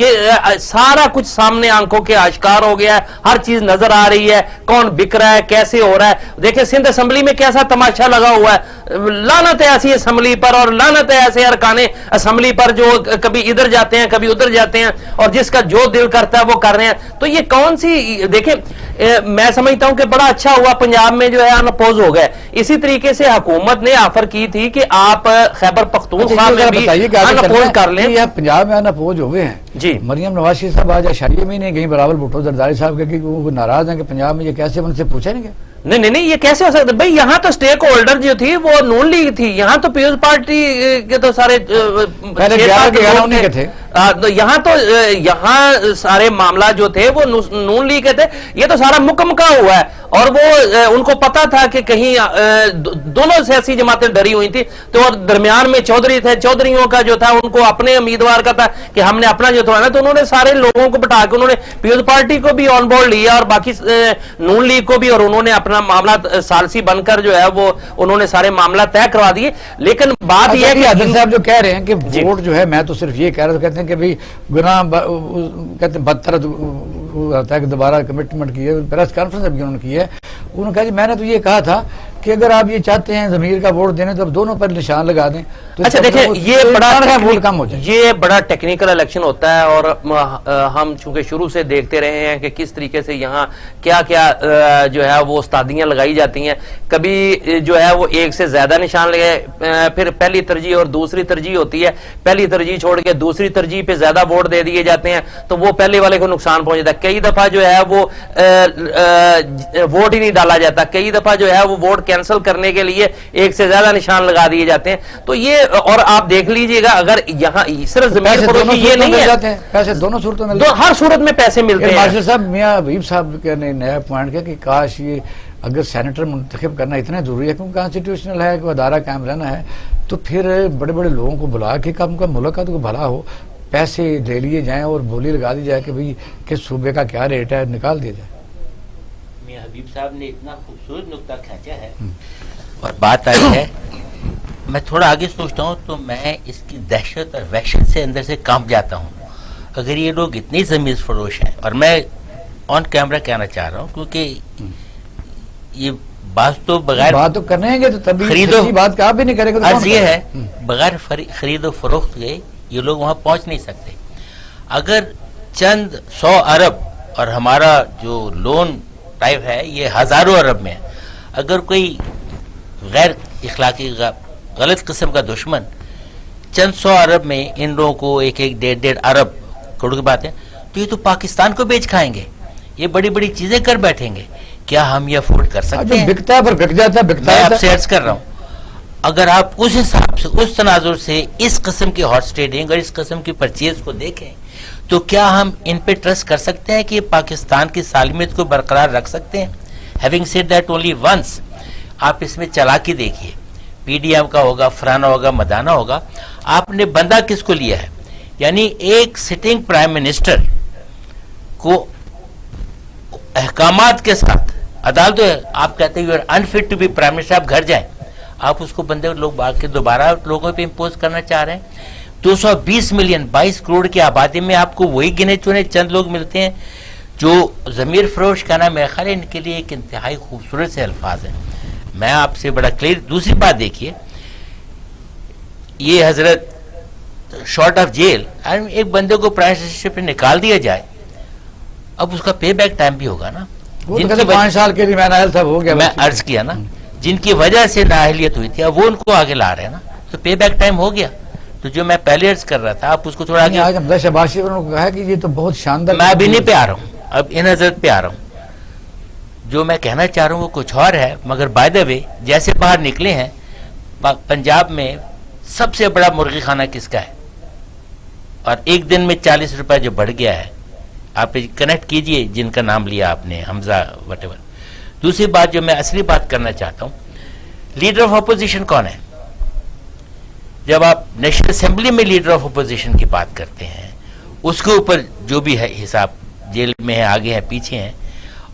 کہ سارا کچھ سامنے آنکھوں کے آشکار ہو گیا ہے, ہر چیز نظر آ رہی ہے, کون بک رہا ہے, کیسے ہو رہا ہے. دیکھیں سندھ اسمبلی میں کیسا تماشا لگا ہوا ہے, لعنت ہے ایسی اسمبلی پر, اور لعنت ہے ایسے ارکان اسمبلی پر جو کبھی ادھر جاتے ہیں کبھی ادھر جاتے ہیں, اور جس کا جو دل کرتا ہے وہ کر رہے ہیں. تو یہ کون سی, دیکھیں میں سمجھتا ہوں کہ بڑا اچھا ہوا پنجاب میں جو ہے انپوز ہو گئے. اسی طریقے سے حکومت نے آفر کی تھی کہ آپ خیبر پختونخوا میں بھی انپوز کر لیں. پنجاب میں انپوز ہوئے ہیں جی, مریم نواز شریف صاحب آج اشاریے میں نہیں گئی, بلاول بھٹو زرداری صاحب کے کہ وہ ناراض ہیں کہ پنجاب میں یہ کیسے, ان سے پوچھا نہیں گیا. نہیں, یہ کیسے ہو سکتا بھائی, یہاں تو سٹیک ہولڈر جو تھی وہ نون لیگ تھی, یہاں تو پیپلز پارٹی کے تو سارے تھے, یہاں تو یہاں سارے معاملات جو تھے وہ نون لیگ کے تھے. یہ تو سارا مکمکا ہوا ہے, اور وہ ان کو پتا تھا کہ کہیں دونوں سیاسی جماعتیں ڈری ہوئی تھی, تو درمیان میں چودھری تھے, چودھریوں کا جو تھا ان کو اپنے امیدوار کا تھا کہ ہم نے اپنا جو تھا نا, تو انہوں نے سارے لوگوں کو بٹھا کے انہوں نے پیپلز پارٹی کو بھی آن بورڈ لیا اور باقی نون لیگ کو بھی, اور انہوں نے اپنا معاملات ثالثی بن کر جو ہے وہ انہوں نے سارے معاملات طے کروا دیے. لیکن بات یہ ہے کہ حضرت صاحب جو کہہ رہے ہیں کہ ووٹ جو ہے, میں تو صرف یہ کہہ رہا تھا, کہتے ہیں کہ بھائی گناہ کہتے ہیں بدتر ہوتا ہے کہ دوبارہ کمٹمنٹ کی ہے, پریس کانفرنس بھی انہوں نے کی ہے. انہوں نے کہا جی میں نے تو یہ کہا تھا کہ اگر آپ یہ چاہتے ہیں ضمیر کا ووٹ دینے تو اب دونوں پر نشان لگا دیں. اچھا دیکھیں یہ بڑا ووٹ کم ہو جائے, یہ بڑا ٹیکنیکل الیکشن ہوتا ہے, اور ہم چونکہ شروع سے دیکھتے رہے ہیں کہ کس طریقے سے یہاں کیا کیا جو ہے وہ استادیاں لگائی جاتی ہیں. کبھی جو ہے وہ ایک سے زیادہ نشان لگائے, پھر پہلی ترجیح اور دوسری ترجیح ہوتی ہے, پہلی ترجیح چھوڑ کے دوسری ترجیح پہ زیادہ ووٹ دے دیے جاتے ہیں, تو وہ پہلے والے کو نقصان پہنچ جاتا ہے. کئی دفعہ جو ہے وہ ووٹ ہی نہیں ڈالا جاتا, کئی دفعہ جو ہے وہ ووٹ کینسل کرنے کے لیے ایک سے زیادہ نشان لگا دیے جاتے ہیں. تو یہ, اور آپ دیکھ لیجئے گا اگر یہاں صرف زمین فروشی یہ نہیں ہے, پیسے دونوں صورتوں میں, ہر صورت میں پیسے ملتے ہیں. مارشل صاحب میاں حبیب صاحب نے نیا پوائنٹ کیا کہ کاش یہ اگر سینیٹر منتخب کرنا اتنا ضروری ہے کیونکہ کانسٹیٹیوشنل ہے کہ ادارہ قائم رہنا ہے, تو پھر بڑے بڑے لوگوں کو بلا کے کم کا ملک کا تو بھلا ہو, پیسے دے لیے جائیں اور بولی لگا دی جائے کہ بھئی کس صوبے کا کیا ریٹ ہے, نکال دیا جائے. میاں حبیب صاحب نے اتنا خوبصورت نقطہ کھینچا ہے, اور بات آئی ہے میں تھوڑا آگے سوچتا ہوں تو میں اس کی دہشت اور وحشت سے اندر سے کانپ جاتا ہوں. اگر یہ لوگ اتنی ضمیر فروش ہیں, اور میں آن کیمرہ کہنا چاہ رہا ہوں کیونکہ یہ بات تو بغیر بات تو کرنے گے تو تبھی خرید و بات کا آپ بھی نہیں کرے گا. عرض یہ ہے بغیر خرید و فروخت کے یہ لوگ وہاں پہنچ نہیں سکتے. اگر چند 100 ارب اور ہمارا جو لون ٹائپ ہے یہ ہزاروں ارب میں ہے, اگر کوئی غیر اخلاقی غلط قسم کا دشمن چند 100 ارب میں ان لوگوں کو 1-1 ارب کروڑ کی بات ہے, تو یہ تو پاکستان کو بیچ کھائیں گے, یہ بڑی بڑی چیزیں کر بیٹھیں گے. کیا ہم یہ افورڈ کر سکتے ہیں؟ بکتا ہے پر بک جاتا ہے. میں آپ سے عرض کر رہا ہوں, اگر آپ اس حساب سے اس تناظر سے اس قسم کی ہارس ٹریڈنگ اور اس قسم کی پرچیز کو دیکھیں تو کیا ہم ان پہ ٹرسٹ کر سکتے ہیں کہ یہ پاکستان کی سالمیت کو برقرار رکھ سکتے ہیں؟ Having said that only once, آپ اس میں چلاکی دیکھیے, پی ڈی ایم کا ہوگا, فرانا ہوگا, مدانہ ہوگا, آپ نے بندہ کس کو لیا ہے؟ یعنی ایک سٹنگ پرائم منسٹر کو احکامات کے ساتھ عدالت, آپ کہتے ہیں انفٹ ٹو بی پرائم منسٹر, آپ گھر جائیں, آپ اس کو بندے لوگ باقی دوبارہ لوگوں پہ امپوز کرنا چاہ رہے ہیں. 220 ملین 22 کروڑ کی آبادی میں آپ کو وہی گنے چنے چند لوگ ملتے ہیں جو ضمیر فروش کا نام, میرا خیال ہے ان کے لیے ایک انتہائی خوبصورت سے الفاظ ہیں. میں آپ سے بڑا کلیئر. دوسری بات دیکھیے, یہ حضرت شارٹ آف جیل ایک بندے کو پرائم منسٹرشپ پہ نکال دیا جائے, اب اس کا پے بیک ٹائم بھی ہوگا نا. 5 سال کے لیے میں نااہل تھا, ہو گیا, میں عرض کیا نا, جن کی وجہ سے نااہلیت ہوئی تھی اب وہ ان کو آگے لا رہے ہیں نا, تو پے بیک ٹائم ہو گیا. تو جو میں پہلے عرض کر رہا تھا آپ اس کو تھوڑا آگے, شہباز شریف نے کہا کہ یہ تو بہت شاندار, میں ابھی نہیں پہ آ رہا ہوں, اب ان حضرت پہ آ رہا ہوں. جو میں کہنا چاہ رہا ہوں وہ کچھ اور ہے, مگر بائی دا وے جیسے باہر نکلے ہیں, پنجاب میں سب سے بڑا مرغی خانہ کس کا ہے, اور ایک دن میں 40 روپے جو بڑھ گیا ہے, آپ کنیکٹ کیجئے جن کا نام لیا آپ نے, حمزہ وٹ ایور. دوسری بات جو میں اصلی بات کرنا چاہتا ہوں, لیڈر آف اپوزیشن کون ہے؟ جب آپ نیشنل اسمبلی میں لیڈر آف اپوزیشن کی بات کرتے ہیں, اس کے اوپر جو بھی ہے حساب, جیل میں ہے, آگے ہیں, پیچھے ہیں,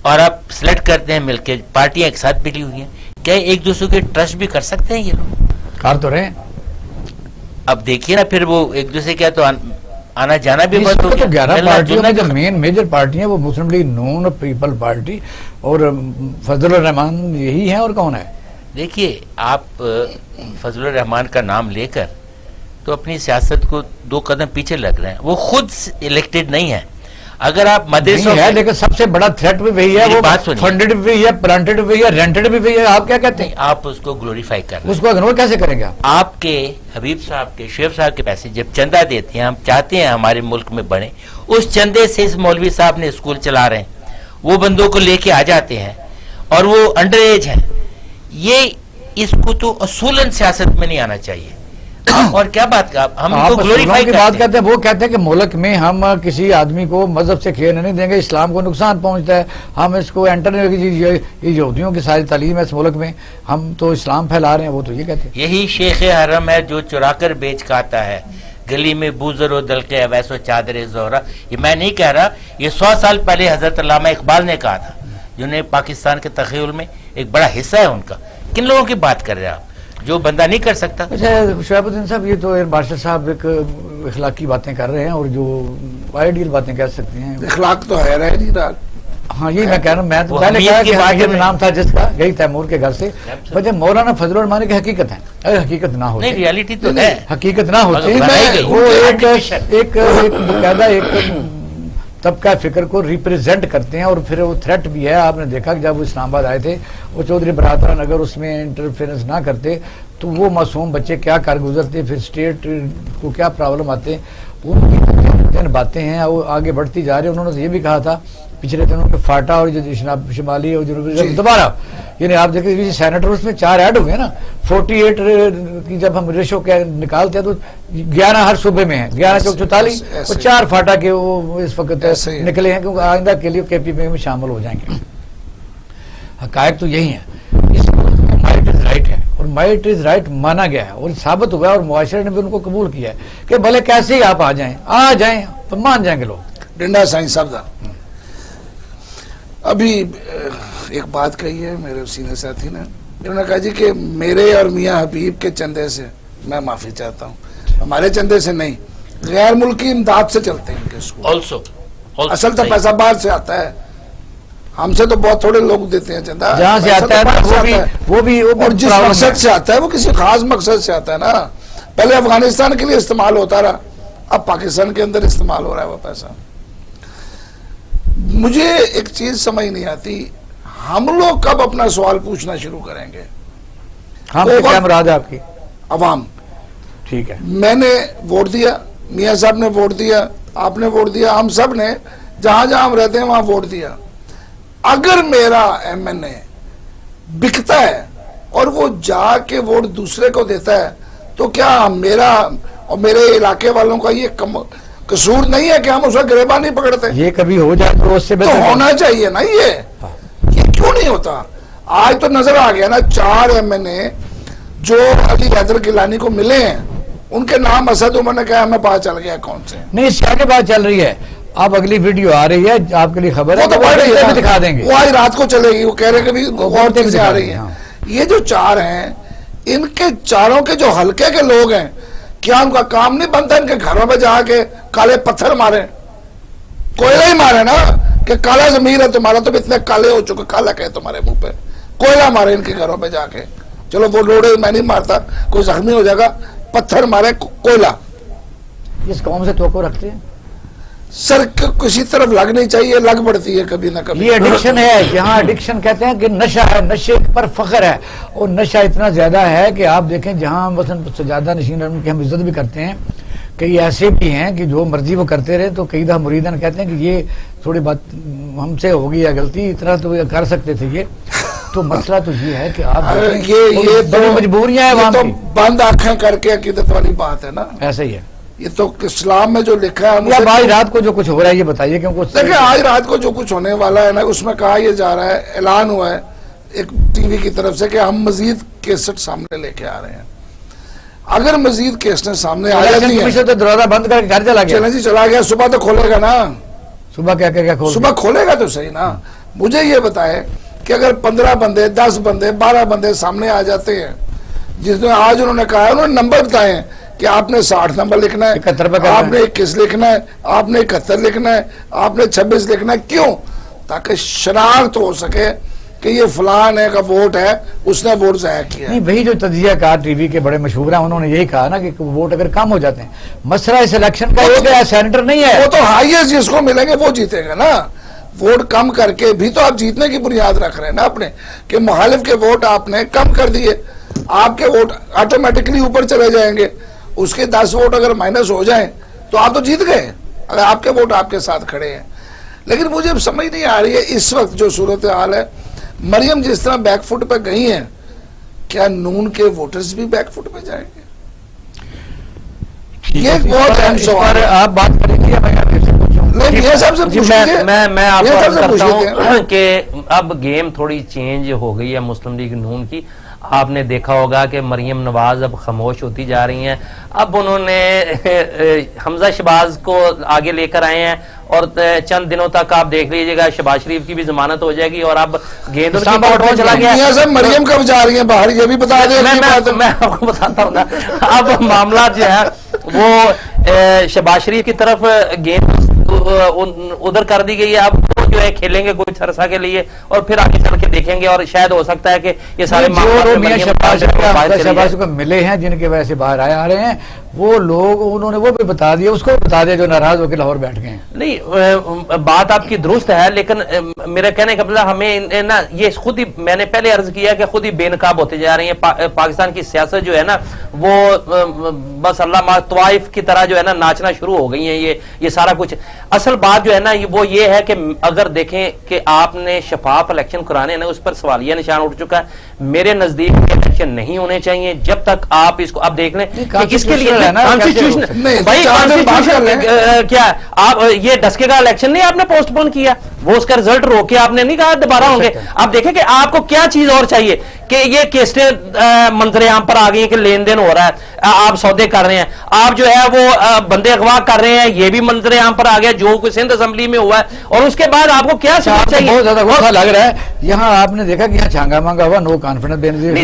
اور آپ سلیکٹ کرتے ہیں مل کے, پارٹیاں ایک ساتھ ملی ہوئی ہیں, کیا ایک دوسرے کے ٹرسٹ بھی کر سکتے ہیں یہ لوگ؟ کار تو رہے. اب دیکھیے نا, پھر وہ ایک دوسرے کیا تو آنا جانا بھی بند ہو تو گیا. 11 ملنا پارٹیوں جلنا میں جو بھی- مین میجر پارٹی ہیں وہ مسلم لیگ نون، پیپل پارٹی اور فضل الرحمان یہی ہیں، اور کون ہے؟ دیکھیے آپ فضل الرحمان کا نام لے کر تو اپنی سیاست کو 2 قدم پیچھے لگ رہے ہیں. وہ خود الیکٹڈ نہیں ہے. اگر آپ مدرسوں نہیں ہے، لیکن سب سے بڑا تھریٹ بھی وہی ہے، میری وہ بات سنیے. فنڈڈ بھی وہی ہے، پلانٹڈ بھی وہی ہے، رینٹڈ بھی وہی ہے. آپ کیا کہتے ہیں؟ آپ اس کو گلوریفائی کر رہے ہیں. اس کو اگنور کیسے کریں گے آپ؟ آپ کے حبیب صاحب کے، شیخ صاحب کے پیسے جب چندہ دیتے ہیں، ہم چاہتے ہیں ہمارے ملک میں بڑھیں، اس چندے سے اس مولوی صاحب نے اسکول چلا رہے ہیں، وہ بندوں کو لے کے آ جاتے ہیں اور وہ انڈر ایج ہیں. یہ اس کو تو اصولاً سیاست میں نہیں آنا چاہیے. اور کیا بات کا ہم آپ تو اصولوں گلوریفائی کی بات کرتے ہیں، وہ کہتے ہیں کہ ملک میں ہم کسی آدمی کو مذہب سے کھیلنے نہیں دیں گے، اسلام کو نقصان پہنچتا ہے، ہم اس کو انٹر یہ یہودیوں کی ساری تعلیم ہے اس ملک میں، ہم تو اسلام پھیلا رہے ہیں. وہ تو یہ کہتے ہیں. یہی شیخ حرم ہے جو چرا کر بیچ کھاتا ہے. گلی میں بوزر و دلقے ویسو چادر زہرا. یہ میں نہیں کہہ رہا، یہ 100 سال پہلے حضرت علامہ اقبال نے کہا تھا، جنہیں پاکستان کے تخیل میں ایک بڑا حصہ ہے ان کا. کن لوگوں کی بات کر رہے ہیں آپ جو بندہ نہیں کر سکتا؟ اچھا شعیب الدین صاحب، یہ تو بادشاہ صاحب ایک اخلاقی باتیں کر رہے ہیں اور جو آئیڈیل باتیں کہہ سکتے ہیں. اخلاق تو ہے رہ نہیں رہا. ہاں یہی میں کہہ رہا ہوں. میں تو وہ پہلے حمید کہا کی کہ بات حقیقت میں- نام تھا جس کا، یہی تیمور کے گھر سے. وجہ مولانا فضل الرحمان کی حقیقت ہے، اگر حقیقت نہ ہوتی، نہیں ریالٹی تو ہے. حقیقت نہ ہوتی، مگر بنائی گئی. وہ ایک باقاعدہ ایک طبقہ فکر کو ریپریزنٹ کرتے ہیں، اور پھر وہ تھریٹ بھی ہے. آپ نے دیکھا کہ جب وہ اسلام آباد آئے تھے، وہ چودھری برادران اگر اس میں انٹرفیئرنس نہ کرتے تو وہ معصوم بچے کیا کر گزرتے، پھر اسٹیٹ کو کیا پرابلم آتے. ان کی باتیں ہیں وہ آگے بڑھتی جا رہی ہیں. انہوں نے یہ بھی کہا تھا پچھلے دنوں کہ فاٹا اور جو شمالی اور جنوبی دوبارہ، یعنی آپ دیکھیں سینیٹر اس میں 4 ایڈ ہوئے نا. 48 کی جب ہم ریشو نکالتے ہیں تو 11 ہر صوبے میں ہیں، 11 چوک 44، اور 4 فاٹا کے وہ اس وقت نکلے ہیں کیونکہ آئندہ کے لیے کے پی پی میں شامل ہو جائیں گے. حقائق تو یہی ہیں. اس مائٹ از رائٹ ہے، اور مائٹ از رائٹ مانا گیا ہے اور ثابت ہوا ہے، اور معاشرے نے بھی ان کو قبول کیا ہے کہ بھلے کیسے ہی آپ آ جائیں تو مان جائیں گے لوگ. ڈنڈا سائنس صاحب دا ابھی ایک بات کہی ہے میرے سینئر ساتھی نے، انہوں نے کہا جی کہ میرے اور میاں حبیب کے چندے سے میں معافی چاہتا ہوں، ہمارے چندے سے نہیں، غیر ملکی امداد سے چلتے ہیں ان کے اسکول. آلسو اصل تو پیسہ باہر سے آتا ہے، ہم سے تو بہت تھوڑے لوگ دیتے ہیں چندہ. جہاں سے آتا ہے وہ بھی اور جس مقصد سے آتا ہے وہ کسی خاص مقصد سے آتا ہے نا. پہلے افغانستان کے لیے استعمال ہوتا رہا، اب پاکستان کے اندر استعمال ہو رہا ہے وہ پیسہ. مجھے ایک چیز سمجھ نہیں آتی، ہم لوگ کب اپنا سوال پوچھنا شروع کریں گے؟ ہم سے کیا مراد ہے آپ کی؟ عوام. ٹھیک ہے، میں نے ووٹ دیا، میاں صاحب نے ووٹ دیا، آپ نے ووٹ دیا، ہم سب نے جہاں جہاں ہم رہتے ہیں وہاں ووٹ دیا. اگر میرا ایم این اے بکتا ہے اور وہ جا کے ووٹ دوسرے کو دیتا ہے تو کیا میرا اور میرے علاقے والوں کا یہ قصور نہیں ہے کہ ہم اس کا گریباں نہیں پکڑتے؟ یہ کبھی ہو جائے تو اس سے تو بہتر ہونا چاہیے نا. یہ کیوں نہیں ہوتا؟ آج تو نظر آ گیا نا 4 ایم این اے جو علی حیدر گیلانی کو ملے ہیں، ان کے نام اسد عمر نے کہا ہمیں پتا چل گیا کون سے. نہیں، اس کی بات چل رہی ہے. اب اگلی ویڈیو آ رہی ہے آپ کے لیے خبر ہے، وہ تو پڑھ رہی ہے، دکھا دیں گے. وہ آج رات کو چلے گی. وہ کہہ رہے کہ اور چیزیں آ رہی ہیں. ہاں. یہ جو 4 ہیں، ان کے چاروں کے جو حلقے کے لوگ ہیں، کیا ان کا کام نہیں بنتا ان کے گھروں پہ جا کے کالے پتھر مارے، کوئلہ ہی مارے نا؟ کہ کالا ضمیر ہے تمہارا، تم اتنے کالے ہو چکے، کالا کہ تمہارے منہ پہ کوئلہ مارے ان کے گھروں پہ جا کے. چلو وہ لوڑے میں نہیں مارتا، کوئی زخمی ہو جائے گا، پتھر مارے کوئلہ. اس قوم سے توقع رکھتے ہیں. سر کسی طرف لگ نہیں چاہیے، لگ پڑتی ہے کبھی نہ کبھی. یہ ایڈکشن ہے، جہاں ایڈکشن کہتے ہیں کہ نشہ ہے، نشے پر فخر ہے، اور نشہ اتنا زیادہ ہے کہ آپ دیکھیں جہاں مثلا سجادہ نشین ان کی ہم عزت بھی کرتے ہیں، کئی ایسے بھی ہیں کہ جو مرضی وہ کرتے رہے، تو کئی دفعہ مریدان کہتے ہیں کہ یہ تھوڑی بات ہم سے ہو گئی ہے غلطی، اتنا تو کر سکتے تھے یہ. تو مسئلہ تو یہ ہے کہ آپ یہ بڑی مجبوریاں ہیں عوام کی. بند آنکھیں کر کے عقیدت والی بات ہے نا. ایسا ہی ہے. یہ تو اسلام میں جو لکھا ہے. اب آج رات کو جو کچھ ہو رہا ہے یہ بتائیے. کیونکہ دیکھیں آج رات کو جو کچھ ہونے والا ہے نا، اس میں کہا یہ جا رہا ہے، اعلان ہوا ہے ایک ٹی وی کی طرف سے کہ ہم مزید کیسٹ سامنے لے کے آ رہے ہیں. اگر مزید کیسٹیں سامنے آ جاتی ہیں تو دروازہ بند کر کے گھر چلا گیا. چلیں جی چلا گیا، صبح تو کھولے گا نا. صبح کیا صبح کھولے گا تو صحیح نا. مجھے یہ بتائے کہ اگر 15 بندے 10 بندے 12 بندے سامنے آ جاتے ہیں، جس میں آج انہوں نے کہا ہے، انہوں نے نمبر بتائے ہیں کہ آپ نے 60 نمبر لکھنا ہے, 71 آپ نے 21 لکھنا ہے, آپ نے 71 لکھنا ہے, آپ نے 26 لکھنا ہے. کیوں؟ تاکہ شناخت ہو سکے کہ یہ فلان کا ووٹ ہے, اس نے ووٹ ضائع کیا. نہیں, وہی جو تجزیہ کار ٹی وی کے بڑے مشہور ہیں انہوں نے یہی کہا نا کہ ووٹ اگر کم ہو جاتے ہیں, مسئلہ اس الیکشن کا یہ کہ سینیٹر نہیں ہے, وہ تو ہائیسٹ جس کو ملیں گے وہ جیتے گا نا. ووٹ کم کر کے بھی تو آپ جیتنے کی بنیاد رکھ رہے ہیں نا اپنے, کہ مخالف کے ووٹ آپ نے کم کر دیے, آپ کے ووٹ آٹومیٹکلی اوپر چلے جائیں گے. اس کے 10 ووٹ اگر مائنس ہو جائیں تو آپ تو جیت گئے, اگر آپ کے ووٹ آپ کے ساتھ کھڑے ہیں. لیکن مجھے اب سمجھ نہیں آ رہی ہے اس وقت جو صورتحال ہے, مریم جس طرح بیک فٹ پہ گئی ہیں, کیا نون کے ووٹرز بھی بیک فٹ پہ جائیں گے؟ یہ ایک بہت اہم سوال ہے. آپ بات کریں گے, نہیں, یہ سب سے پوچھیے, میں آپ کو عرض کرتا ہوں کہ اب گیم تھوڑی چینج ہو گئی ہے مسلم لیگ نون کی. آپ نے دیکھا ہوگا کہ مریم نواز اب خاموش ہوتی جا رہی ہیں. اب انہوں نے حمزہ شہباز کو آگے لے کر آئے ہیں, اور چند دنوں تک آپ دیکھ لیجیے گا شہباز شریف کی بھی ضمانت ہو جائے گی, اور اب گیند چلا گیا. مریم کب جا رہی ہیں باہر, یہ بھی بتا دیں. میں آپ کو بتاتا ہوں نا, اب معاملات جو ہے وہ شہباز شریف کی طرف گیند ادھر کر دی گئی ہے. اب وہ جو ہے کھیلیں گے کچھ عرصہ کے لیے, اور پھر آگے چل کے دیکھیں گے, اور شاید ہو سکتا ہے کہ یہ سارے شہباز کو ملے ہیں جن کی وجہ سے باہر آ رہے ہیں, وہ لوگ انہوں نے وہ بھی بتا دیا, اس کو بتا دیا جو ناراض ہو کے لاہور بیٹھ گئے ہیں. نہیں, بات آپ کی درست ہے, لیکن میرا کہنے کا مطلب ہمیں نا یہ خود ہی, میں نے پہلے عرض کیا کہ خود ہی بے نقاب ہوتے جا رہی ہیں. پاکستان کی سیاست جو ہے نا وہ بس اللہ طوائف کی طرح جو ہے نا ناچنا شروع ہو گئی ہیں. یہ سارا کچھ اصل بات جو ہے نا وہ یہ ہے کہ اگر دیکھیں کہ آپ نے شفاف الیکشن کرانے ہیں نا, اس پر سوالیہ نشان اٹھ چکا ہے. میرے نزدیک الیکشن نہیں ہونے چاہیے جب تک آپ اس کو اب دیکھ لیں اس کے لیے کیا آپ یہ ڈسکے کا الیکشن نہیں آپ نے پوسٹ پون کیا, وہ اس کا رزلٹ روک کے آپ نے نہیں کہا دوبارہ ہوں گے. آپ دیکھیں کہ آپ کو کیا چیز اور چاہیے, کہ یہ کیسٹیں منظر عام پر آ گئی ہیں کہ لین دین ہو رہا ہے, آپ سودے کر رہے ہیں, آپ جو ہے وہ بندے اغوا کر رہے ہیں, یہ بھی منظر عام پر آ گیا جو کچھ سندھ اسمبلی میں ہوا ہے. اور اس کے بعد آپ کو کیا چاہیے؟ بہت زیادہ غصہ لگ رہا ہے. یہاں آپ نے دیکھا کہ یہاں چھانگا مانگا ہوا, نو کانفیڈنس,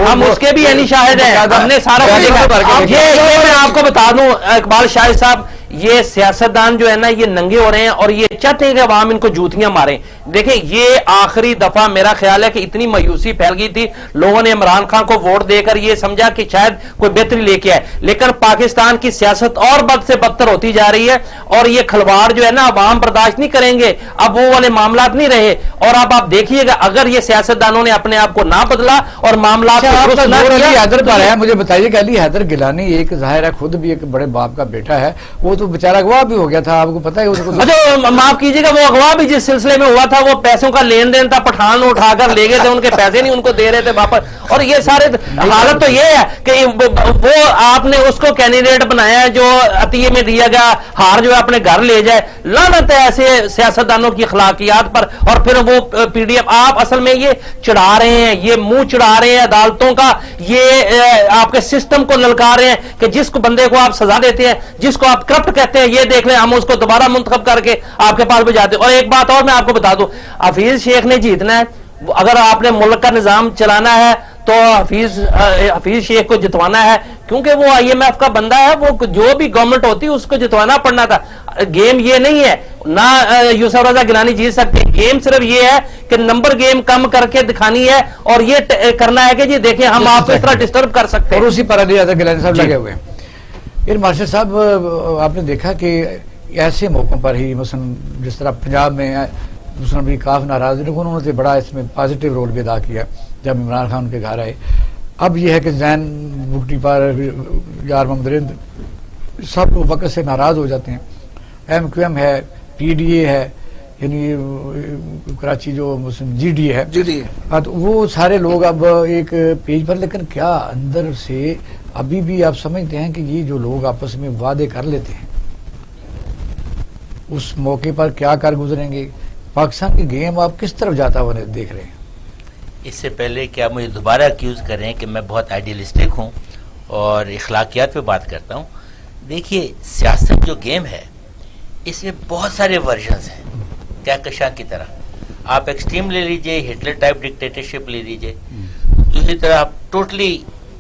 ہم اس کے بھی یعنی شاہد ہیں, ہم نے سارا کچھ. یہ میں آپ کو بتا دوں اقبال شاہد صاحب, یہ سیاستدان جو ہے نا یہ ننگے ہو رہے ہیں, اور یہ چاہتے ہیں کہ عوام ان کو جوتیاں ماریں. دیکھیں یہ آخری دفعہ میرا خیال ہے کہ اتنی مایوسی پھیل گئی تھی, لوگوں نے عمران خان کو ووٹ دے کر یہ سمجھا کہ شاید کوئی بہتری لے کے آئے, لیکن پاکستان کی سیاست اور بد سے بدتر ہوتی جا رہی ہے, اور یہ کھلواڑ جو ہے نا عوام برداشت نہیں کریں گے. اب وہ والے معاملات نہیں رہے, اور اب آپ دیکھیے گا اگر یہ سیاستدانوں نے اپنے آپ کو نہ بدلا اور معاملات حیدر پر ہے, مجھے بتائیے کہ علی حیدر گیلانی ایک ظاہر ہے خود بھی ایک بڑے باپ کا بیٹا ہے, وہ تو بیچارہ اغوا بھی ہو گیا تھا, آپ کو پتا ہے. اچھا معاف کیجیے گا, وہ اغوا بھی جس سلسلے میں ہوا تھا وہ پیسوں کا لین دین تھا, پٹھان اٹھا کر لے گئے تھے, ان کے پیسے نہیں ان کو دے رہے تھے واپس. اور یہ سارے حالت تو یہ ہے کہ وہ آپ نے اس کو کینڈیڈیٹ بنایا ہے جو عطیے میں دیا گیا, ہار جو ہے اپنے گھر لے جائے. لعنت ہے ایسے سیاستدانوں کی اخلاقیات پر. اور پھر وہ پی ڈی ایف آپ اصل میں یہ چڑھا رہے ہیں, یہ منہ چڑھا رہے ہیں عدالتوں کا, یہ آپ کے سسٹم کو للکار رہے ہیں کہ جس کو بندے کو آپ سزا دیتے ہیں, جس کو آپ کرپٹ کہتے ہیں, یہ دیکھ لیں ہم اس کو دوبارہ منتخب کر کے آپ کے پاس بھی جاتے ہیں. اور ایک بات اور میں آپ کو بتا دوں, حفیظ شیخ نے جیتنا ہے, اگر آپ نے ملک کا نظام چلانا ہے تو حفیظ شیخ کو جتوانا ہے, کیونکہ وہ آئی ایم ایف کا بندہ ہے, وہ جو بھی گورنمنٹ ہوتی اس کو جتوانا پڑنا تھا. گیم یہ نہیں ہے, نہ یوسف رضا گیلانی جیت سکتے. گیم صرف یہ ہے کہ نمبر گیم کم کر کے دکھانی ہے, اور یہ کرنا ہے کہ جی دیکھیں ہم آپ کو اس طرح ڈسٹرب کر سکتے ہیں. اور اسی پر علی حیدر گیلانی صاحب لگے ہوئے ہیں. مارشد صاحب آپ نے دیکھا کہ ایسے موقعوں پر ہی مثلا جس طرح پنجاب میں مسلم بھی کافی ناراض, انہوں نے بڑا اس میں پازیٹیو رول بھی ادا کیا جب عمران خان ان کے گھر آئے. اب یہ ہے کہ زین بگٹی پر یار محمد رند سب وقت سے ناراض ہو جاتے ہیں. ایم کیو ایم ہے, پی ڈی اے ہے, یعنی کراچی جو مسلم جی ڈی ہے, تو وہ سارے لوگ اب ایک پیج پر, لیکن کیا اندر سے ابھی بھی آپ سمجھتے ہیں کہ یہ جو لوگ آپس میں وعدے کر لیتے ہیں اس موقع پر کیا کر گزریں گے؟ پاکستان کی گیم آپ کس طرف جاتا ہوا دیکھ رہے ہیں؟ اس سے پہلے کہ آپ مجھے دوبارہ اکیوز کریں کہ میں بہت آئیڈیلسٹک ہوں اور اخلاقیات پہ بات کرتا ہوں, دیکھیے سیاست جو گیم ہے اس میں بہت سارے ورژنز ہیں, کہکشاں کی طرح. آپ ایکسٹریم لے لیجئے, ہٹلر ٹائپ ڈکٹیٹرشپ لے لیجئے, دوسری طرح آپ ٹوٹلی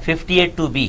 58(2)(b।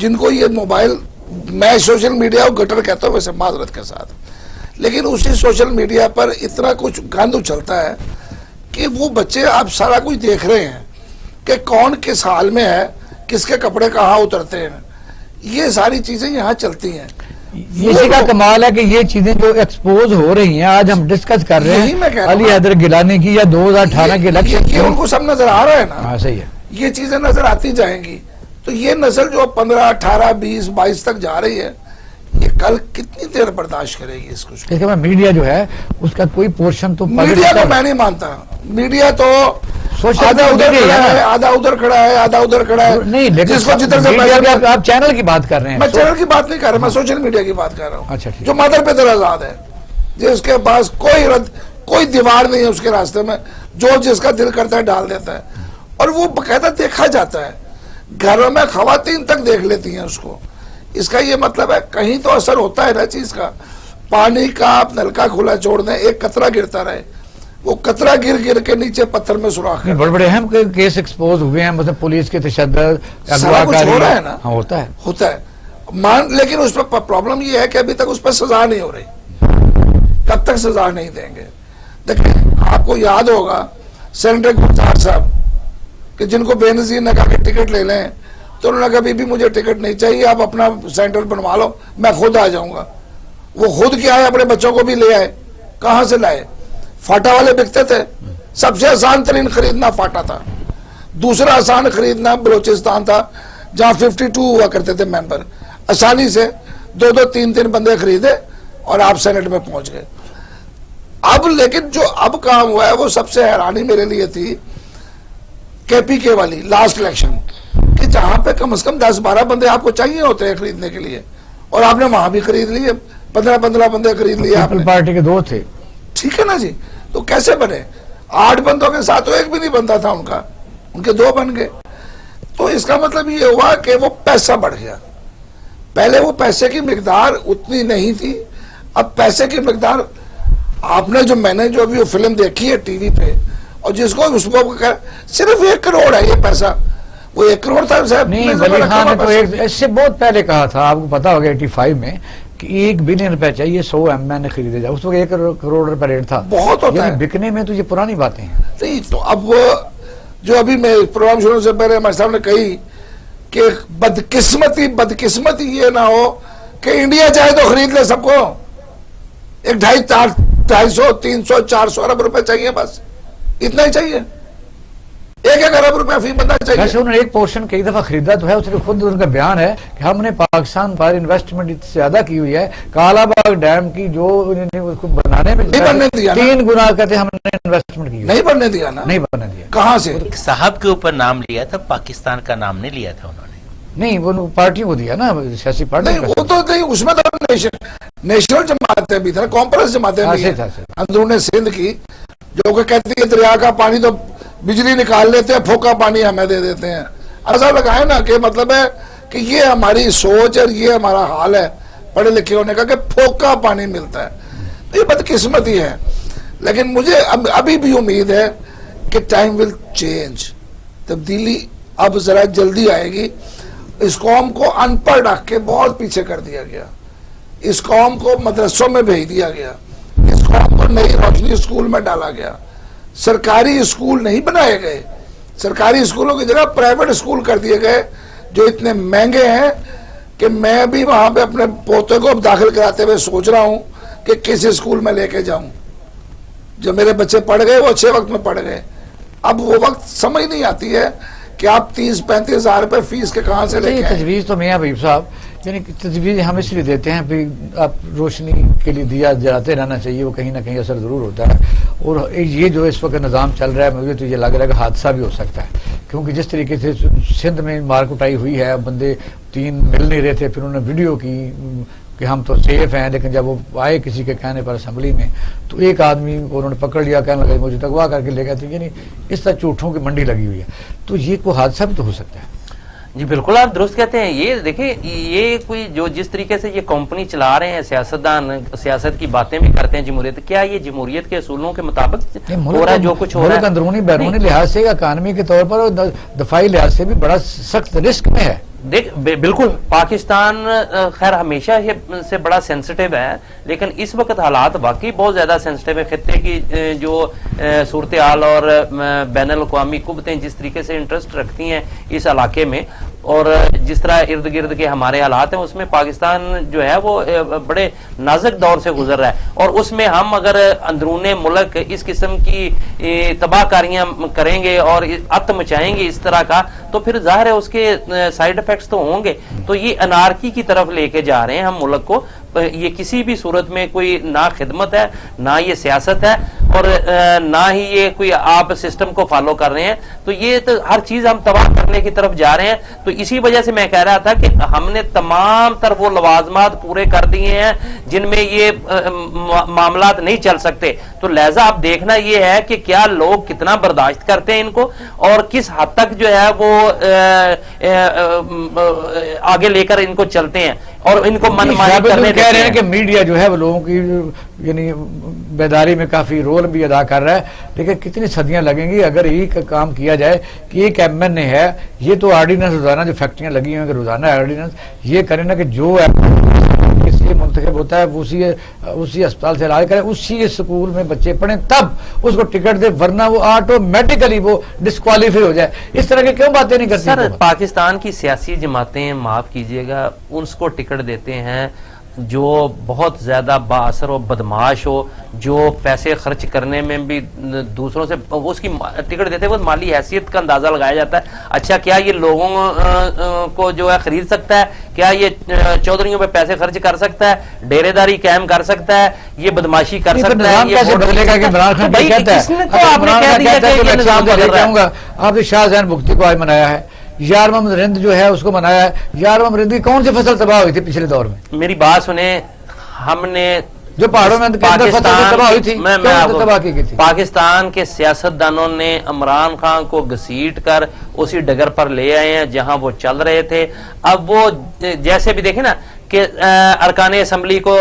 جن کو یہ موبائل، میں سوشل میڈیا کو گٹر کہتا ہوں ویسے معذرت کے ساتھ، لیکن اسی سوشل میڈیا پر اتنا کچھ گند اچھلتا ہے کہ وہ بچے آپ سارا کچھ دیکھ رہے ہیں کہ کون کس حال میں ہے، کس کے کپڑے کہاں اترتے ہیں، یہ ساری چیزیں یہاں چلتی ہیں. اسی کا کمال ہے کہ یہ چیزیں جو ایکسپوز ہو رہی ہیں آج ہم ڈسکس کر رہے یہی میں کہہ ہیں رہا ہوں. علی حیدر گیلانی کی یا 2018 کے الیکشن یہ ان کو سب نظر آ رہا ہے نا. ہاں صحیح ہے. یہ چیزیں نظر آتی جائیں گی تو یہ نسل جو 15 18 20 22 تک جا رہی ہے یہ کل کتنی دیر برداشت کرے گی اس کو. اس کے بعد میڈیا جو ہے اس کا کوئی پورشن تو میڈیا کو میں نہیں مانتا. میڈیا تو سوشل آدھا ادھر میڈیا کھڑا ہے ہے، نا. آدھا ادھر کھڑا ہے، آدھا ادھر کھڑا ہے. نہیں لیکن جس کو جدھر سے میڈیا میں آپ چینل کی بات کر رہے ہیں. میں چینل کی بات نہیں کر رہا، میں سوشل میڈیا کی بات کر رہا ہوں. اچھا ٹھیک. جو مادر پہ آزاد ہے، جس کے پاس کوئی دیوار نہیں ہے اس کے راستے میں، جو جس کا دل کرتا ہے ڈال دیتا ہے، اور وہ باقاعدہ دیکھا جاتا ہے. گھروں میں خواتین تک دیکھ لیتی ہیں اس کو. اس کا یہ مطلب ہے کہیں تو اثر ہوتا ہے نا چیز کا. پانی کا آپ نلکا کھلا چھوڑ دیں، ایک قطرہ گرتا رہے، وہ قطرہ گر کے نیچے پتھر میں سوراخ ہے. بڑے بڑے اہم کیس ایکسپوز ہوئے ہیں، مثلا پولیس کے تشدد، سارا کچھ ہو رہا ہے نا. ہاں ہوتا ہے لیکن اس پہ پرابلم یہ ہے کہ ابھی تک اس پہ سزا نہیں ہو رہی. کب تک سزا نہیں دیں گے؟ دیکھیں آپ کو یاد ہوگا سینیٹر گلزار صاحب کہ جن کو بے نظیر نے کہا کہ ٹکٹ لے لیں تو انہوں نے کہا ابھی بھی مجھے ٹکٹ نہیں چاہیے، آپ اپنا سینٹر بنوا لو، میں خود آ جاؤں گا. وہ خود کیا ہے اپنے بچوں کو بھی لے آئے. کہاں سے لائے؟ فاٹا والے بکتے تھے. سب سے آسان ترین خریدنا فاٹا تھا. دوسرا آسان خریدنا بلوچستان تھا جہاں 52 ہوا کرتے تھے ممبر. آسانی سے 2 3 بندے خریدے اور آپ سینٹ میں پہنچ گئے. اب لیکن جو اب کام ہوا ہے وہ سب سے حیرانی میرے لیے تھی KPK والی لاسٹ الیکشن، کہ جہاں پہ کم از کم 10-12 بندے آپ کو چاہیے ہوتے ہیں خریدنے کے لیے، اور آپ نے وہاں بھی خرید لیے، 15 بندے خرید لیے آپ نے. پارٹی کے 2 تھے. ٹھیک ہے نا جی. تو کیسے بنے؟ 8 بندوں کے ساتھ تو ایک بھی نہیں بنتا تھا ان کا، ان کے 2 بن گئے. تو اس کا مطلب یہ ہوا کہ وہ پیسہ بڑھ گیا. پہلے وہ پیسے کی مقدار اتنی نہیں تھی، اب پیسے کی مقدار آپ نے میں نے جو ابھی وہ فلم دیکھی ہے ٹی وی پہ، اور جس کو اس کو صرف 1 کروڑ ہے یہ پیسہ. وہ 1 کروڑ تھا صاحب. نہیں ولی خان نے تو اس سے بہت پہلے کہا تھا، آپ کو پتا ہوگا 85 میں کہ 1 بلین روپے چاہیے 100 MN خریدے جائے. اس وقت 1 کروڑ روپے ریٹ تھا. بہت ہوتا ہے بکنے میں تو یہ پرانی باتیں ہیں. نہیں تو اب وہ جو ابھی میں پروگرام شروع سے پہلے ہمارے صاحب نے کہی کہ بدقسمتی یہ نہ ہو کہ انڈیا چاہے تو خرید لے سب کو. 250 250 300 400 ارب روپے چاہیے، بس اتنا ہی چاہیے. 1 ارب روپے فی بندہ چاہیے. ویسے انہوں نے ایک پورشن کئی دفعہ خریدا تو ہے. اس نے خود ان کا بیان ہے کہ ہم نے پاکستان پر انویسٹمنٹ زیادہ کی ہوئی ہے. کالا باغ ڈیم کی جو انہوں نے اس کو بنانے میں نہیں بننے دیا نا. 3 گنا کہتے ہم نے انویسٹمنٹ کی. نہیں بننے دیا نا. نہیں بننے دیا. کہاں سے؟ ایک صاحب کے اوپر نام لیا تھا، پاکستان کا نام نہیں لیا تھا انہوں نے. نہیں وہ پارٹیوں کو دیا نا، سیاسی پارٹی. نہیں وہ تو نہیں، اس میں تو نیشنل جماعتیں بھی تھا، کانفرنس جماعتیں بھی ہیں اندرون سندھ کی، جو کہ کہتی ہے دریا کا پانی تو بجلی نکال لیتے ہیں، پھوکا پانی ہمیں دے دیتے ہیں. ایسا لگائے نا کہ مطلب ہے کہ یہ ہماری سوچ اور یہ ہمارا حال ہے پڑھے لکھے ہونے کا کہ پھوکا پانی ملتا ہے. یہ بدقسمتی ہے. لیکن مجھے ابھی بھی امید ہے کہ ٹائم ول چینج. تبدیلی اب ذرا جلدی آئے گی. اس قوم کو ان پڑھ رکھ کے بہت پیچھے کر دیا گیا. اس قوم کو مدرسوں میں بھیج دیا گیا. اس قوم کو نئی روشنی اسکول میں ڈالا گیا. سرکاری اسکول نہیں بنائے گئے. سرکاری اسکولوں کی جگہ پرائیویٹ اسکول کر دیے گئے جو اتنے مہنگے ہیں کہ میں بھی وہاں پہ اپنے پوتے کو اب داخل کراتے ہوئے سوچ رہا ہوں کہ کس اسکول میں لے کے جاؤں. جو میرے بچے پڑھ گئے وہ اچھے وقت میں پڑھ گئے. اب وہ وقت سمجھ نہیں آتی ہے کہ آپ 30-35 ہزار روپے فیس کے کہاں سے لے کے آئیں. تجویز تو میاں حبیب صاحب یعنی تجویز ہم اس لیے دیتے ہیں کہ آپ روشنی کے لیے دیا جلاتے رہنا چاہیے، وہ کہیں نہ کہیں اثر ضرور ہوتا ہے. اور یہ جو اس وقت نظام چل رہا ہے مجھے تو یہ لگ رہا ہے کہ حادثہ بھی ہو سکتا ہے، کیونکہ جس طریقے سے سندھ میں مار کٹائی ہوئی ہے، بندے 3 مل نہیں رہے تھے، پھر انہوں نے ویڈیو کی کہ ہم تو سیف ہیں، لیکن جب وہ آئے کسی کے کہنے پر اسمبلی میں تو ایک آدمی کو انہوں نے پکڑ لیا، کہنے لگا مجھے اغوا کر کے لے گئے. تو یعنی اس طرح جھوٹوں کی منڈی لگی ہوئی ہے. تو یہ کوئی حادثہ بھی تو ہو سکتا ہے. جی بالکل آپ درست کہتے ہیں. یہ دیکھیں یہ کوئی جو جس طریقے سے یہ کمپنی چلا رہے ہیں، سیاستدان سیاست کی باتیں بھی کرتے ہیں جمہوریت، کیا یہ جمہوریت کے اصولوں کے مطابق ہو رہا ہے جو کچھ ہو رہا ہے؟ اندرونی بیرونی لحاظ سے اکانومی کے طور پر اور دفاعی لحاظ سے بھی بڑا سخت رسک میں ہے. دیکھ بالکل پاکستان خیر ہمیشہ سے بڑا سینسٹیو ہے، لیکن اس وقت حالات واقعی بہت زیادہ سینسٹیو ہے. خطے کی جو صورتحال اور بین الاقوامی قوتیں جس طریقے سے انٹرسٹ رکھتی ہیں اس علاقے میں، اور جس طرح ارد گرد کے ہمارے حالات ہیں، اس میں پاکستان جو ہے وہ بڑے نازک دور سے گزر رہا ہے. اور اس میں ہم اگر اندرون ملک اس قسم کی تباہ کاریاں کریں گے اور ات مچائیں گے اس طرح کا، تو پھر ظاہر ہے اس کے سائیڈ افیکٹس تو ہوں گے. تو یہ انارکی کی طرف لے کے جا رہے ہیں ہم ملک کو. یہ کسی بھی صورت میں کوئی نہ خدمت ہے، نہ یہ سیاست ہے، اور نہ ہی یہ کوئی آپ سسٹم کو فالو کر رہے ہیں. تو یہ تو ہر چیز ہم تباہ کرنے کی طرف جا رہے ہیں. تو اسی وجہ سے میں کہہ رہا تھا کہ ہم نے تمام تر وہ لوازمات پورے کر دیے ہیں جن میں یہ معاملات نہیں چل سکتے. تو لہذا اب دیکھنا یہ ہے کہ کیا لوگ کتنا برداشت کرتے ہیں ان کو، اور کس حد تک جو ہے وہ آگے لے کر ان کو چلتے ہیں اور ان کو منمانی کرنے کہہ رہے ہیں کہ میڈیا جو ہے وہ لوگوں کی یعنی بیداری میں کافی رول بھی ادا کر رہا ہے. لیکن کتنی صدیاں لگیں گی اگر یہی کام کیا جائے کہ ایک ایم این اے ہے، یہ تو آرڈیننس روزانہ جو فیکٹریاں لگی ہیں کہ روزانہ آرڈیننس یہ کریں نا کہ جو اس لیے منتخب ہوتا ہے اسی اسپتال سے علاج کریں، اسی اسکول میں بچے پڑھیں، تب اس کو ٹکٹ دے، ورنہ وہ آٹومیٹیکلی وہ ڈسکوالیفائی ہو جائے. اس طرح کی کیوں باتیں نہیں کرتی؟ سر پاکستان کی سیاسی جماعتیں معاف کیجئے گا اس کو ٹکٹ دیتے ہیں جو بہت زیادہ با اثر و بدماش ہو، جو پیسے خرچ کرنے میں بھی دوسروں سے اس کی ٹکٹ دیتے ہوئے مالی حیثیت کا اندازہ لگایا جاتا ہے. اچھا کیا یہ لوگوں کو جو ہے خرید سکتا ہے؟ کیا یہ چودھریوں پہ پیسے خرچ کر سکتا ہے؟ ڈیرے داری قائم کر سکتا ہے؟ یہ بدماشی کر سکتا ہے؟ یہ بدلے گا کہ عمران خان کہتا ہے آپ نے شاہ زین بگٹی کو آج منایا ہے، یار محمد رند جو ہے اس کو منایا ہے. یار محمد رند کی کون سی فصل تباہ ہوئی تھی پچھلے دور میں؟ میری بات سنیں، ہم نے جو پہاڑوں میں تباہ ہوئی تھی پاکستان کے سیاستدانوں نے عمران خان کو گھسیٹ کر اسی ڈگر پر لے آئے ہیں جہاں وہ چل رہے تھے. اب وہ جیسے بھی دیکھیں نا کہ ارکان اسمبلی کو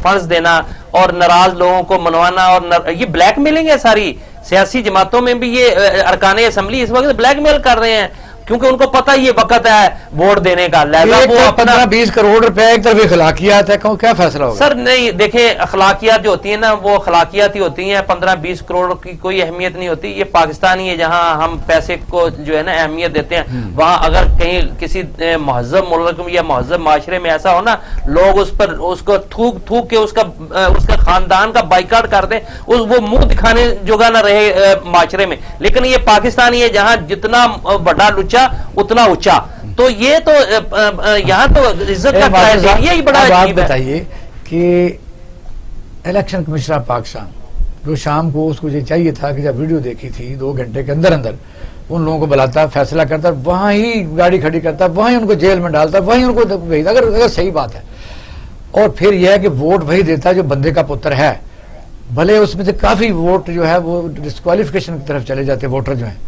فنڈز دینا اور ناراض لوگوں کو منوانا، اور یہ بلیک میلنگ ہے. ساری سیاسی جماعتوں میں بھی یہ ارکان اسمبلی اس وقت بلیک میل کر رہے ہیں کیونکہ ان کو پتہ یہ وقت ہے ووٹ دینے کا. لہذا وہ 15-20 کروڑ روپے ایک طرف اخلاقیات ہے، کیا فیصلہ ہوگا؟ سر نہیں دیکھیں، اخلاقیات جو ہوتی ہیں نا وہ اخلاقیات ہی ہوتی ہیں، 15-20 کروڑ کی کوئی اہمیت نہیں ہوتی. یہ پاکستانی ہے جہاں ہم پیسے کو جو ہے نا اہمیت دیتے ہیں، وہاں اگر کہیں کسی مہذب ملک یا مہذب معاشرے میں ایسا ہو نا، لوگ اس کو تھوک کے اس کا خاندان کا بائیکاٹ کر دیں، وہ منہ دکھانے جوگا نہ رہے معاشرے میں. لیکن یہ پاکستانی ہے جہاں جتنا بڑا لچا اتنا اونچا. تو یہ تو یہاں تو عزت کا کرائٹیریا ہی بڑا عجیب ہے. بتائیے کہ الیکشن کمشنر پاکستان جو شام کو اس کو یہ چاہیے تھا کہ جب ویڈیو دیکھی تھی 2 گھنٹے کے اندر ان لوگوں کو بلاتا، فیصلہ کرتا، وہاں ہی گاڑی کھڑی کرتا، وہیں ان کو جیل میں ڈالتا، وہیں ان کو بھیجتا اگر صحیح بات ہے. اور پھر یہ ہے کہ ووٹ وہی دیتا جو بندے کا پتر ہے، بھلے اس میں سے کافی ووٹ جو ہے وہ ڈسکوالیفیکیشن کی طرف چلے جاتے ووٹر جو ہیں.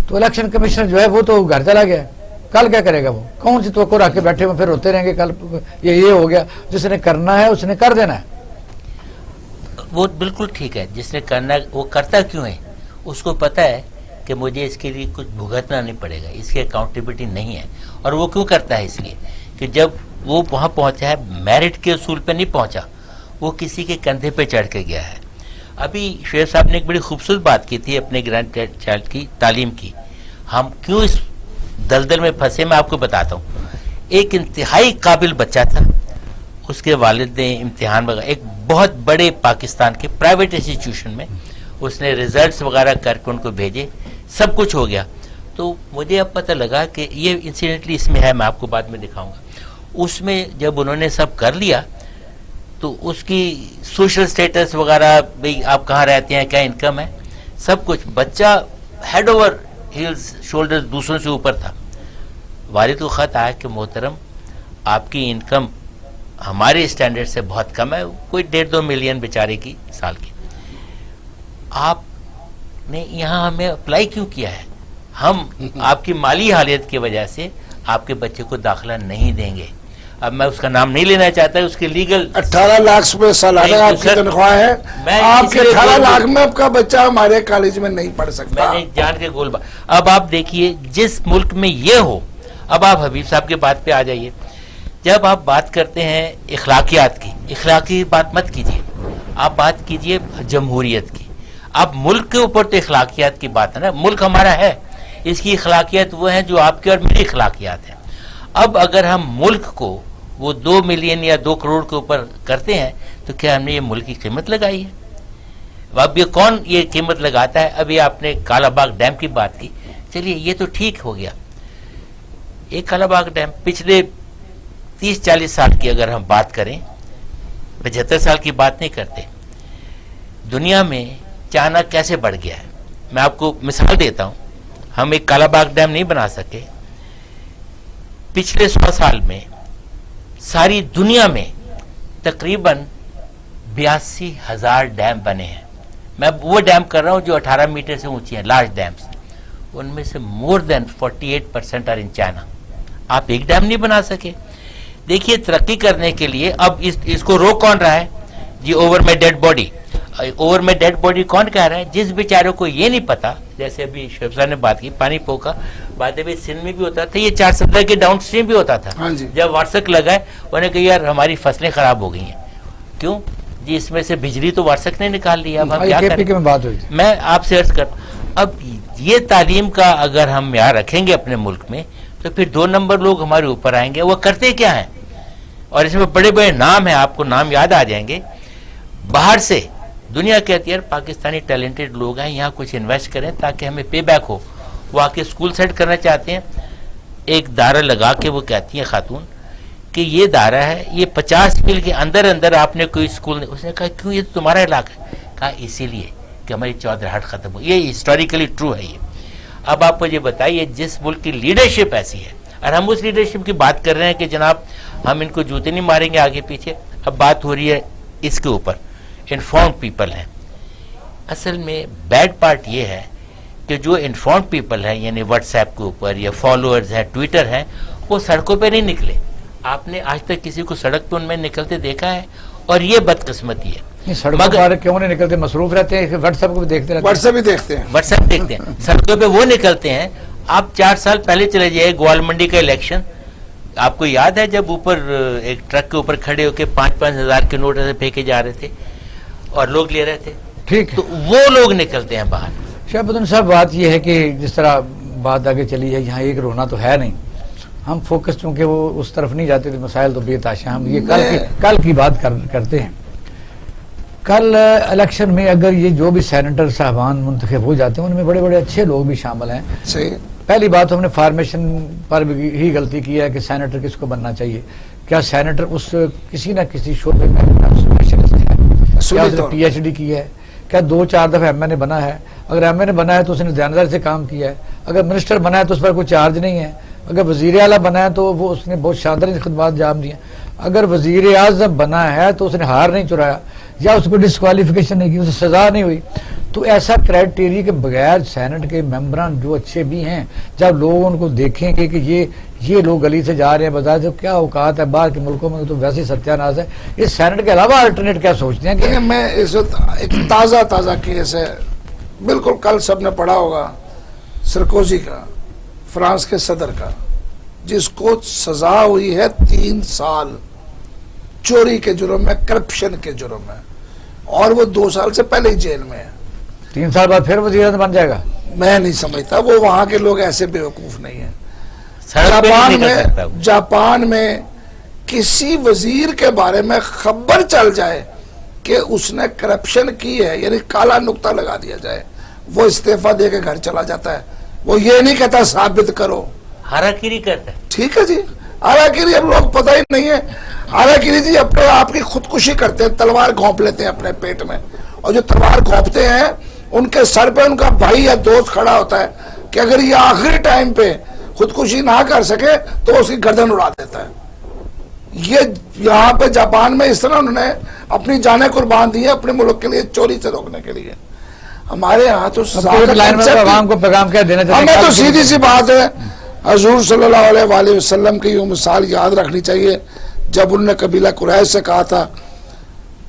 تو الیکشن کمیشنر جو ہے وہ تو گھر چلا گیا، کل کیا کرے گا؟ وہ کون سی توقع رکھ کے بیٹھے ہوئے پھر روتے رہیں گے کل یہ ہو گیا؟ جس نے کرنا ہے اس نے کر دینا ہے. وہ بالکل ٹھیک ہے، جس نے کرنا وہ کرتا کیوں ہے؟ اس کو پتا ہے کہ مجھے اس کے لیے کچھ بھگتنا نہیں پڑے گا، اس کی اکاؤنٹیبلٹی نہیں ہے. اور وہ کیوں کرتا ہے؟ اس لیے کہ جب وہ وہاں پہنچا ہے میرٹ کے اصول پہ نہیں پہنچا، وہ کسی کے کندھے پہ چڑھ کے گیا ہے. ابھی شعیب صاحب نے ایک بڑی خوبصورت بات کی تھی اپنے گرینڈ چائلڈ کی تعلیم کی. ہم کیوں اس دلدل میں پھنسے میں آپ کو بتاتا ہوں. ایک انتہائی قابل بچہ تھا، اس کے والد نے امتحان وغیرہ ایک بہت بڑے پاکستان کے پرائیویٹ انسٹیٹیوشن میں اس نے ریزلٹس وغیرہ کر کے ان کو بھیجے، سب کچھ ہو گیا. تو مجھے اب پتہ لگا کہ یہ انسیڈنٹلی اس میں ہے، میں آپ کو بعد میں دکھاؤں گا. اس میں جب انہوں نے سب کر لیا تو اس کی سوشل سٹیٹس وغیرہ، بھئی آپ کہاں رہتے ہیں، کیا انکم ہے، سب کچھ. بچہ ہیڈ اوور ہیلز شولڈر دوسروں سے اوپر تھا. والد کو خط آیا کہ محترم آپ کی انکم ہمارے اسٹینڈرڈ سے بہت کم ہے، کوئی 1.5-2 ملین بیچارے کی سال کی. آپ نے یہاں ہمیں اپلائی کیوں کیا ہے؟ ہم آپ کی مالی حالت کی وجہ سے آپ کے بچے کو داخلہ نہیں دیں گے. اب میں اس کا نام نہیں لینا چاہتا، اس کے لیگل 18 لاکھ روپے سالانہ آپ کی تنخواہ ہے. آپ کے 18 لاکھ میں آپ کا بچہ ہمارے کالج میں نہیں پڑھ سکتا. میں نے جان کے گول اب آپ دیکھیے جس ملک میں یہ ہو، اب آپ حبیب صاحب کی بات پہ آ جائیے. جب آپ بات کرتے ہیں اخلاقیات کی، اخلاقی بات مت کیجیے، آپ بات کیجیے جمہوریت کی. اب ملک کے اوپر تو اخلاقیات کی بات ہے نا، ملک ہمارا ہے، اس کی اخلاقیات وہ ہیں جو آپ کی اور میری اخلاقیات ہیں. اب اگر ہم ملک کو وہ 2 ملین یا 2 کروڑ کے اوپر کرتے ہیں تو کیا ہم نے یہ ملک کی قیمت لگائی ہے؟ اب یہ کون یہ قیمت لگاتا ہے؟ ابھی آپ نے کالا باغ ڈیم کی بات کی، چلیے یہ تو ٹھیک ہو گیا. یہ کالا باغ ڈیم پچھلے 30-40 سال کی اگر ہم بات کریں، 75 سال کی بات نہیں کرتے، دنیا میں چائنا کیسے بڑھ گیا ہے. میں آپ کو مثال دیتا ہوں. ہم ایک کالا باغ ڈیم نہیں بنا سکے، پچھلے 100 سال میں ساری دنیا میں تقریباً 82,000 ڈیم بنے ہیں. میں وہ ڈیم کر رہا ہوں جو 18 میٹر سے اونچی ہیں، لارج ڈیمز. ان میں سے مور دین 48% آر ان چائنا. آپ ایک ڈیم نہیں بنا سکے. دیکھیے ترقی کرنے کے لیے اب اس کو روک کون رہا ہے جی؟ اوور میں ڈیڈ باڈی. اوور میں ڈیڈ باڈی کون کہہ رہا ہے؟ جس بیچاروں کو یہ نہیں پتا، جیسے ابھی شعیب صاحب نے بات کی پانی پوکا بات بھی سندھ میں بھی ہوتا تھا، یہ 417 کے ڈاؤن اسٹریم بھی ہوتا تھا. جب وارسک لگائے انہوں نے کہا یار ہماری فصلیں خراب ہو گئی ہیں. کیوں جی؟ اس میں سے بجلی تو وارسک نے نکال لیا. اب ہم کیا کریں؟ میں آپ سے عرض کر، اب یہ تعلیم کا اگر ہم معیار رکھیں گے اپنے ملک میں تو پھر 2 نمبر لوگ ہمارے اوپر آئیں گے. وہ کرتے کیا ہیں؟ اور اس میں بڑے بڑے نام ہیں، آپ کو نام یاد آ جائیں گے. باہر سے دنیا کہتی ہے پاکستانی ٹیلنٹڈ لوگ ہیں، یہاں کچھ انویسٹ کریں تاکہ ہمیں پے بیک ہو. وہ آ کے اسکول سیٹ کرنا چاہتے ہیں. ایک دائرہ لگا کے وہ کہتی ہیں خاتون کہ یہ دائرہ ہے، یہ 50 میل کے اندر اندر آپ نے کوئی اسکول نہیں. اس نے کہا کیوں؟ یہ تو تمہارا علاقہ ہے. کہا اسی لیے کہ ہماری چودراہٹ ختم ہو. یہ ہسٹوریکلی ٹرو ہے. یہ اب آپ مجھے بتائیے جس ملک کی لیڈرشپ ایسی ہے، اور ہم اس لیڈرشپ کی بات کر رہے ہیں کہ جناب ہم ان کو جوتے نہیں ماریں گے آگے پیچھے. اب بات ہو رہی ہے اس کے اوپر انفارمڈ پیپل ہیں. اصل میں بیڈ پارٹ یہ ہے کہ جو انفارمڈ پیپل ہیں، یعنی واٹس ایپ کے اوپر یا فالوورز ہیں، ٹویٹر ہیں، وہ سڑکوں پہ نہیں نکلے. آپ نے آج تک کسی کو سڑک پہ ان میں نکلتے دیکھا ہے؟ اور یہ بدقسمتی ہے. سڑکوں کیوں نہیں نکلتے؟ مصروف رہتے ہیں، واٹس ایپ کو بھی دیکھتے رہتے ہیں. واٹس ایپ بھی دیکھتے ہیں، واٹس ایپ دیکھتے ہیں. سڑکوں پہ وہ نکلتے ہیں. آپ 4 سال پہلے چلے جائے گوال منڈی کا الیکشن، آپ کو یاد ہے جب اوپر ایک ٹرک کے اوپر کھڑے ہو کے 5-5 ہزار کے نوٹ ایسے پھینکے جا رہے تھے اور لوگ لے رہے تھے. ٹھیک، تو وہ لوگ نکلتے ہیں باہر. شعیب الدین صاحب بات یہ ہے کہ جس طرح بات آگے چلی ہے، یہاں ایک رونا تو ہے نہیں. ہم فوکس چونکہ وہ اس طرف نہیں جاتے تھے، مسائل تو بے تاشا. ہم یہ کل کی بات کرتے ہیں. کل الیکشن میں اگر یہ جو بھی سینیٹر صاحبان منتخب ہو جاتے ہیں ان میں بڑے بڑے اچھے لوگ بھی شامل ہیں. صحیح. پہلی بات ہم نے فارمیشن پر بھی ہی غلطی کی ہے کہ سینیٹر کس کو بننا چاہیے. کیا سینیٹر اس کسی نہ کسی شعبے میں اسپیشلسٹ ہے؟ کیا اس نے پی ایچ ڈی کی ہے؟ کیا 2-4 دفعہ ایم این اے بنا ہے؟ اگر ایم این اے بنا ہے تو اس نے دیانتداری سے کام کیا ہے. اگر منسٹر بنا ہے تو اس پر کوئی چارج نہیں ہے. اگر وزیر اعلیٰ بنا ہے تو وہ اس نے بہت شاندار خدمات انجام دی ہیں. اگر وزیر اعظم بنا ہے تو اس نے ہار نہیں چرایا یا اس کو ڈسکوالیفیکیشن نہیں کی، اسے سزا نہیں ہوئی. تو ایسا کرائٹیریا کے بغیر سینٹ کے ممبران جو اچھے بھی ہیں، جب لوگ ان کو دیکھیں گے کہ یہ لوگ گلی سے جا رہے ہیں بتائیں تو کیا اوقات ہے. باہر کے ملکوں میں تو ویسے ستیہ ناز ہے. اس سینٹ کے علاوہ الٹرنیٹ کیا سوچتے ہیں کہ میں اس وقت ایک تازہ کیس ہے، بالکل کل سب نے پڑھا ہوگا، سرکوزی کا، فرانس کے صدر کا، جس کو سزا ہوئی ہے 3 سال چوری کے جرم میں، کرپشن کے جرم میں، اور وہ 2 سال سے پہلے ہی جیل میں ہے. 3 سال بعد پھر وزیر اعظم بن جائے گا؟ میں نہیں سمجھتا. وہ وہاں کے لوگ ایسے بیوقوف نہیں ہیں. جاپان میں کسی وزیر کے بارے میں خبر چل جائے کہ اس نے کرپشن کی ہے، یعنی کالا نقطہ لگا دیا جائے، وہ استعفیٰ دے کے گھر چلا جاتا ہے. وہ یہ نہیں کہتا ثابت کرو، ہاراکیری کرتا ہے. ٹھیک ہے جی، ہاراکیری اب لوگ پتہ ہی نہیں ہے. ہاراکیری جی اپنے آپ کی خودکشی کرتے ہیں، تلوار گھونپ لیتے ہیں اپنے پیٹ میں، اور جو تلوار گھونپتے ہیں ان کے سر پہ ان کا بھائی یا دوست کھڑا ہوتا ہے کہ اگر یہ آخری ٹائم پہ خودکشی نہ کر سکے تو اس کی گردن اڑا دیتا ہے. یہ یہاں پہ جاپان میں اس طرح انہوں نے اپنی جانیں قربان دی ہیں اپنے ملک کے لیے چوری سے روکنے کے لیے. ہمارے یہاں تو عوام کو پیغام کیا دینا چاہیے؟ ہمیں تو سیدھی سی بات ہے، حضور صلی اللہ علیہ وآلہ وسلم کی یہ مثال یاد رکھنی چاہیے جب انہوں نے قبیلہ قریش سے کہا تھا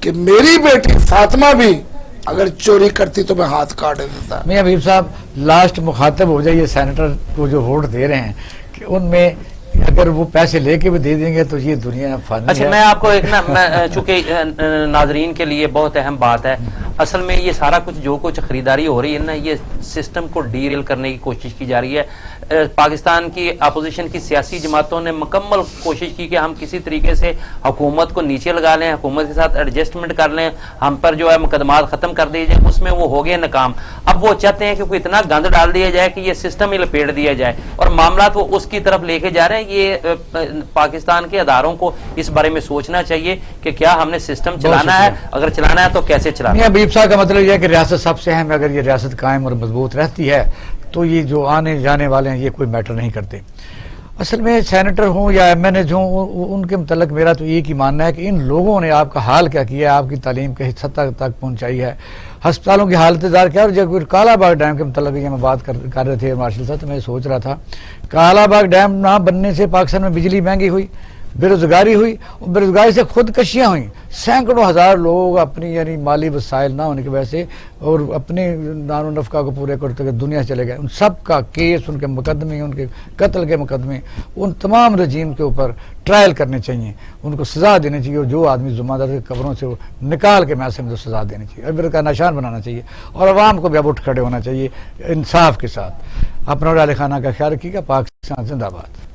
کہ میری بیٹی فاطمہ بھی اگر چوری کرتی تو میں ہاتھ کاٹ دیتا. میاں حبیب صاحب لاسٹ مخاطب ہو جائیے سینیٹر کو جو ووٹ دے رہے ہیں کہ ان میں اگر وہ پیسے لے کے بھی دے دیں گے تو یہ دنیا فانی اچھا ہے۔ میں آپ کو ایک نا چونکہ ناظرین کے لیے بہت اہم بات ہے، اصل میں یہ سارا کچھ جو کچھ خریداری ہو رہی ہے نا، یہ سسٹم کو ڈی ریل کرنے کی کوشش کی جا رہی ہے۔ پاکستان کی اپوزیشن کی سیاسی جماعتوں نے مکمل کوشش کی کہ ہم کسی طریقے سے حکومت کو نیچے لگا لیں، حکومت کے ساتھ ایڈجسٹمنٹ کر لیں، ہم پر جو ہے مقدمات ختم کر دیے جائیں، اس میں وہ ہو گئے ناکام۔ اب وہ چاہتے ہیں کہ کوئی اتنا گند ڈال دیا جائے کہ یہ سسٹم ہی لپیٹ دیا جائے، اور معاملات وہ اس کی طرف لے کے جا رہے ہیں۔ یہ پاکستان کے اداروں کو اس بارے میں سوچنا چاہیے کہ کیا ہم نے سسٹم چلانا ہے، اگر چلانا ہے تو کیسے چلانا ہے۔ میاں بیب صاحب کا مطلب یہ ہے کہ ریاست سب سے اہم ہے، اگر یہ ریاست قائم اور مضبوط رہتی ہے تو یہ جو آنے جانے والے ہیں یہ کوئی میٹر نہیں کرتے۔ اصل میں سینیٹر ہوں یا ایم این ایز ہوں، ان کے متعلق میرا تو ایک ہی ماننا ہے کہ ان لوگوں نے آپ کا حال کیا کیا ہے، آپ کی تعلیم کے سطح تک پہنچائی ہے، ہسپتالوں کی حالت دار کیا۔ اور جب کالا باغ ڈیم کے متعلق یہ میں بات کر رہے تھے مارشل صاحب، تو میں سوچ رہا تھا کالا باغ ڈیم نہ بننے سے پاکستان میں بجلی مہنگی ہوئی، بے روزگاری ہوئی، اور بے روزگاری سے خودکشیاں ہوئیں، سینکڑوں ہزار لوگ اپنی یعنی مالی وسائل نہ ہونے کی وجہ سے اور اپنے نان و نفقہ کو پورے کرتے ہوئے دنیا چلے گئے۔ ان سب کا کیس، ان کے مقدمے، ان کے قتل کے مقدمے، ان تمام رجیم کے اوپر ٹرائل کرنے چاہیے، ان کو سزا دینی چاہیے، اور جو آدمی ذمہ دار کے قبروں سے نکال کے میں سے سزا دینی چاہیے، عبرت کا نشان بنانا چاہیے، اور عوام کو بھی اب اٹھ کھڑے ہونا چاہیے انصاف کے ساتھ۔ اپنا اور اہل خانہ کا خیال رکھیے گا۔ پاکستان زندہ باد۔